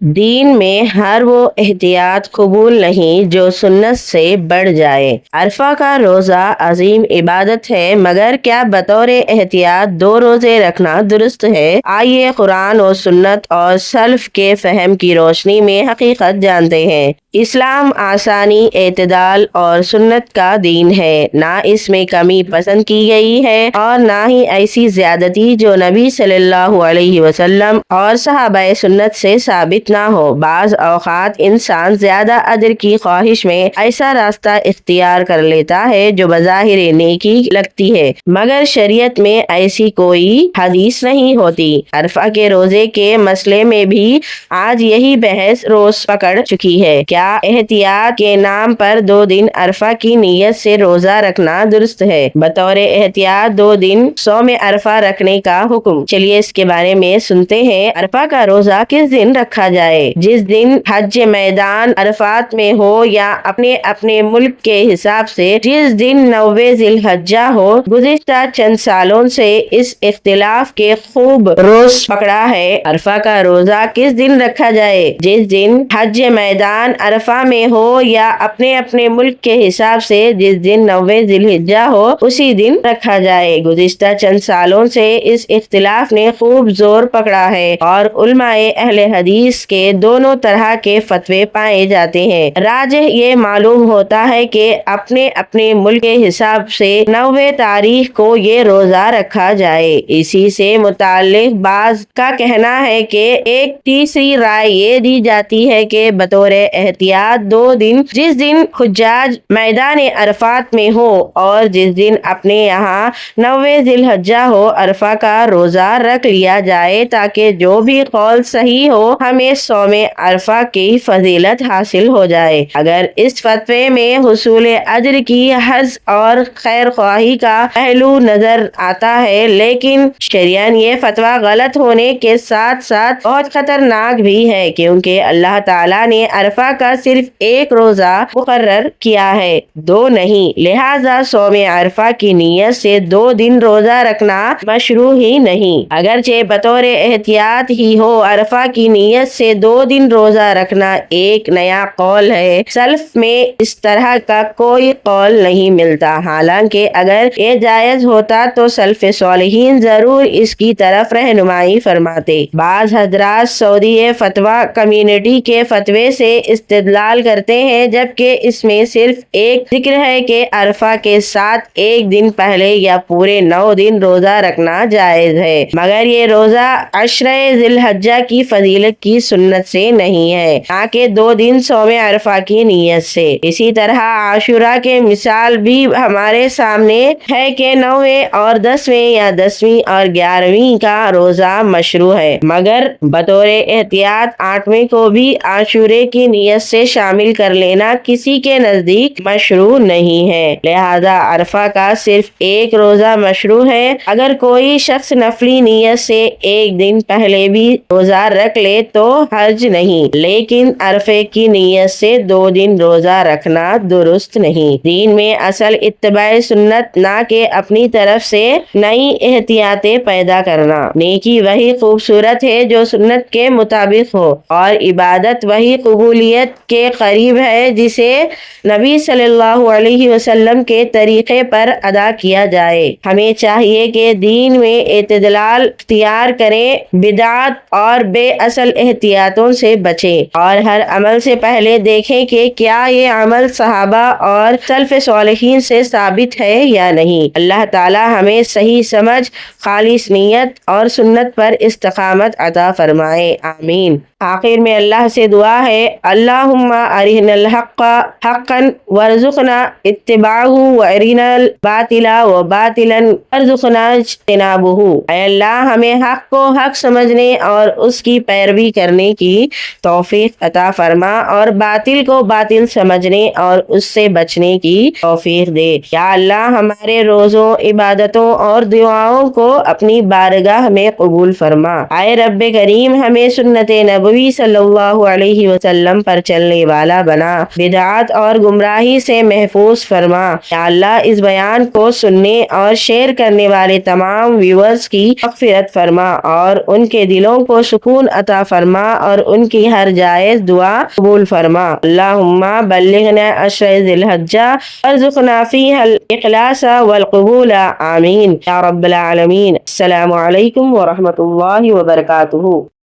دین میں ہر وہ احتیاط قبول نہیں جو سنت سے بڑھ جائے۔ عرفہ کا روزہ عظیم عبادت ہے، مگر کیا بطور احتیاط 2 روزے رکھنا درست ہے؟ آئیے قرآن و سنت اور سلف کے فہم کی روشنی میں حقیقت جانتے ہیں۔ اسلام آسانی، اعتدال اور سنت کا دین ہے۔ نہ اس میں کمی پسند کی گئی ہے اور نہ ہی ایسی زیادتی جو نبی صلی اللہ علیہ وسلم اور صحابہ سنت سے ثابت نہ ہو۔ بعض اوقات انسان زیادہ اجر کی خواہش میں ایسا راستہ اختیار کر لیتا ہے جو بظاہر نیکی لگتی ہے، مگر شریعت میں ایسی کوئی حدیث نہیں ہوتی۔ عرفہ کے روزے کے مسئلے میں بھی آج یہی بحث روز پکڑ چکی ہے۔ کیا احتیاط کے نام پر 2 دن عرفہ کی نیت سے روزہ رکھنا درست ہے؟ بطور احتیاط 2 دن صوم عرفہ رکھنے کا حکم۔ چلیے اس کے بارے میں سنتے ہیں۔ عرفہ کا روزہ کس دن رکھا جائے؟ جس دن حج میدان عرفات میں ہو یا اپنے ملک کے حساب سے جس دن 9 ذی الحجہ ہو۔ گزشتہ چند سالوں سے اس اختلاف کے خوب روز پکڑا ہے۔ عرفہ کا روزہ کس دن رکھا جائے؟ جس دن حج میدان عرفہ میں ہو یا اپنے ملک کے حساب سے جس دن 9 ذی الحجہ ہو اسی دن رکھا جائے۔ گزشتہ چند سالوں سے اس اختلاف نے خوب زور پکڑا ہے اور علماء اہل حدیث کے دونوں طرح کے فتوے پائے جاتے ہیں۔ راجح یہ معلوم ہوتا ہے کہ اپنے ملک کے حساب سے 9 تاریخ کو یہ روزہ رکھا جائے۔ اسی سے متعلق بعض کا کہنا ہے کہ ایک تیسری رائے یہ دی جاتی ہے کہ بطور احتیاط 2 دن، جس دن حجاج میدان عرفات میں ہو اور جس دن اپنے یہاں 9 ذی الحجہ ہو، عرفہ کا روزہ رکھ لیا جائے تاکہ جو بھی قول صحیح ہو ہمیں صوم عرفہ کی فضیلت حاصل ہو جائے۔ اگر اس فتوے میں حصول اجر کی حظ اور خیر خواہی کا پہلو نظر آتا ہے، لیکن شرعاً یہ فتویٰ غلط ہونے کے ساتھ ساتھ بہت خطرناک بھی ہے، کیونکہ اللہ تعالیٰ نے عرفہ کا صرف 1 روزہ مقرر کیا ہے، 2 نہیں۔ لہٰذا صوم عرفہ کی نیت سے 2 دن روزہ رکھنا مشروع ہی نہیں، اگرچہ بطور احتیاط ہی ہو۔ عرفہ کی نیت سے 2 دن روزہ رکھنا ایک نیا قول ہے، سلف میں اس طرح کا کوئی قول نہیں ملتا۔ حالانکہ اگر یہ جائز ہوتا تو سلف صالحین ضرور اس کی طرف رہنمائی فرماتے۔ بعض حضرات سعودی فتویٰ کمیونٹی کے فتوے سے استدلال کرتے ہیں، جبکہ اس میں صرف ایک ذکر ہے کہ عرفہ کے ساتھ 1 دن پہلے یا پورے 9 دن روزہ رکھنا جائز ہے، مگر یہ روزہ عشرہ ذی الحجہ کی فضیلت کی سنت سے نہیں ہے، نہ کہ 2 دن صوم عرفہ کی نیت سے۔ اسی طرح عاشورہ کے مثال بھی ہمارے سامنے ہے کہ 9ویں اور 10ویں یا 10ویں اور 11ویں کا روزہ مشروع ہے، مگر بطور احتیاط 8ویں کو بھی عاشورے کی نیت سے شامل کر لینا کسی کے نزدیک مشروع نہیں ہے۔ لہذا عرفہ کا صرف 1 روزہ مشروع ہے۔ اگر کوئی شخص نفلی نیت سے 1 دن پہلے بھی روزہ رکھ لے تو حرج نہیں، لیکن عرفے کی نیت سے 2 دن روزہ رکھنا درست نہیں۔ دین میں اصل اتباع سنت، نہ کہ اپنی طرف سے نئی احتیاطیں پیدا کرنا۔ نیکی وہی خوبصورت ہے جو سنت کے مطابق ہو، اور عبادت وہی قبولیت کے قریب ہے جسے نبی صلی اللہ علیہ وسلم کے طریقے پر ادا کیا جائے۔ ہمیں چاہیے کہ دین میں اعتدال اختیار کریں، بدعات اور بے اصل احتیاطوں سے بچیں، اور ہر عمل سے پہلے دیکھیں کہ کیا یہ عمل صحابہ اور سلف صالحین سے ثابت ہے یا نہیں۔ اللہ تعالی ہمیں صحیح سمجھ، خالص نیت اور سنت پر استقامت عطا فرمائے، آمین۔ آخر میں اللہ سے دعا ہے، اللہم ارنا الحق حقا وارزقنا اتباعہ وارنا الباطل باطلا وارزقنا اجتنابہ۔ اے اللہ ہمیں حق کو حق سمجھنے اور اس کی پیروی کرنے کی توفیق عطا فرما، اور باطل کو باطل سمجھنے اور اس سے بچنے کی توفیق دے۔ یا اللہ ہمارے روزوں، عبادتوں اور دعاؤں کو اپنی بارگاہ میں قبول فرما۔ اے رب کریم ہمیں سنت نبوی نبی صلی اللہ علیہ وسلم پر چلنے والا بنا، بدعات اور گمراہی سے محفوظ فرما۔ یا اللہ اس بیان کو سننے اور شیئر کرنے والے تمام ویورز کی مغفرت فرما اور ان کے دلوں کو سکون عطا فرما اور ان کی ہر جائز دعا قبول فرما۔ اللہم بلغنا عشر ذی الحجہ وارزقنا فیہا الاخلاص والقبول، آمین یا رب العالمین۔ السلام علیکم ورحمۃ اللہ وبرکاتہ۔